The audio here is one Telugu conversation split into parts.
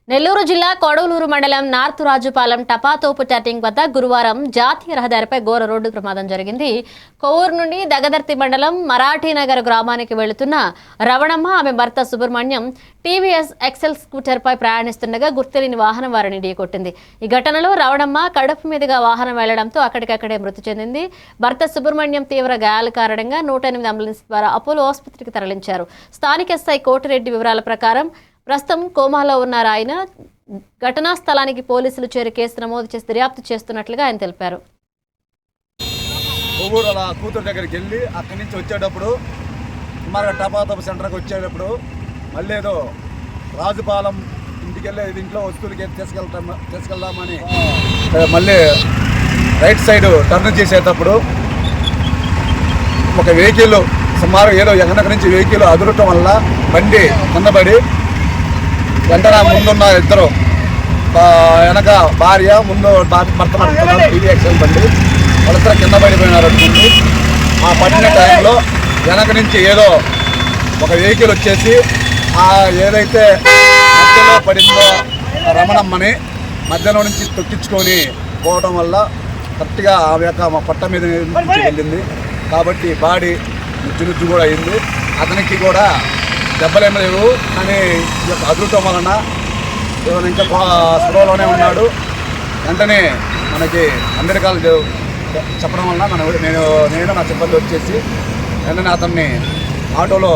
నెల్లూరు జిల్లా కొడవలూరు మండలం నార్త్ రాజుపాలెం టపాతోపు టర్నింగ్ వద్ద గురువారం జాతీయ రహదారిపై ఘోర రోడ్డు ప్రమాదం జరిగింది. కొవ్వూరు నుండి దగదర్తి మండలం మరాఠీనగర్ గ్రామానికి వెళుతున్న రవణమ్మ, ఆమె భర్త సుబ్రహ్మణ్యం టీవీఎస్ ఎక్సెల్ స్కూటర్పై ప్రయాణిస్తుండగా గుర్తులేని వాహనం వారిని ఢీకొట్టింది. ఈ ఘటనలో రవణమ్మ కడుపు మీదుగా వాహనం వెళ్లడంతో అక్కడికక్కడే మృతి చెందింది. భర్త సుబ్రహ్మణ్యం తీవ్ర గాయాల కారణంగా 108 అంబులెన్స్ ద్వారా అపోలో ఆసుపత్రికి తరలించారు. స్థానిక ఎస్ఐ కోటిరెడ్డి వివరాల ప్రకారం ప్రస్తుతం కోమాలో ఉన్నారు ఆయన. ఘటనా స్థలానికి పోలీసులు చేరి కేసు నమోదు చేసి దర్యాప్తు చేస్తున్నట్లుగా ఆయన తెలిపారు. కొవ్వూరు అలా కూతురు దగ్గరికి వెళ్ళి అక్కడి నుంచి వచ్చేటప్పుడు సుమారుగా టపాతోపు సెంటర్కి వచ్చేటప్పుడు మళ్ళీ ఏదో రాజుపాలెం ఇంటికి వెళ్ళే ఇంట్లో వస్తువులకి తీసుకెళ్దామని మళ్ళీ రైట్ సైడ్ టర్న్ చేసేటప్పుడు ఒక వెహికల్ సుమారు ఏదో వెనక నుంచి వెహికల్ అదురటం వల్ల బండి కిందపడి వెంటనే ముందున్న ఇద్దరు వెనక భార్య ముందు భర్త నడుపుతున్నారు టీవీ ఎక్సెల్ బండి, వాళ్ళిద్దరు కింద పడిపోయినారు. అనుకుంటూ ఆ పడిన టైంలో వెనక నుంచి ఏదో ఒక వెహికల్ వచ్చేసి ఆ ఏదైతే మధ్యలో పడిందో రమణమ్మని మధ్యలో నుంచి తొక్కించుకొని పోవడం వల్ల కరెక్ట్గా ఆ యొక్క మా పట్ట మీద వెళ్ళింది. కాబట్టి బాడీ నుజ్జు కూడా అయింది. అతనికి కూడా దెబ్బలేమి లేవు, కానీ ఈ యొక్క అదృష్టం వలన ఏమైనా ఇంకా స్పృహలోనే ఉన్నాడు. వెంటనే మనకి అమెరికాలు చెప్పడం వలన నేను నా సిబ్బంది వచ్చేసి వెంటనే అతన్ని ఆటోలో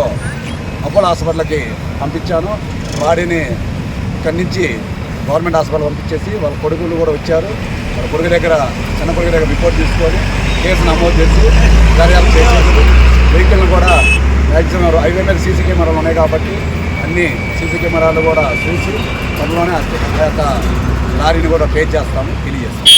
అపోలో హాస్పిటల్కి పంపించాను. బాడీని ఇక్కడి నుంచి గవర్నమెంట్ హాస్పిటల్ పంపించేసి వాళ్ళ కొడుకులు కూడా వచ్చారు. వాళ్ళ కొడుకు దగ్గర చిన్న కొడుకు దగ్గర రిపోర్ట్ తీసుకొని కేసు నమోదు చేసి దర్యాప్తు చేసేది. వెహికల్ని కూడా మ్యాక్సిమం హైవే మీద సీసీ కెమెరాలు ఉన్నాయి కాబట్టి అన్ని సీసీ కెమెరాలు కూడా చూసి త్వరలోనే ఆ యొక్క లారీని కూడా పే చేస్తాము, తెలియజేస్తాము.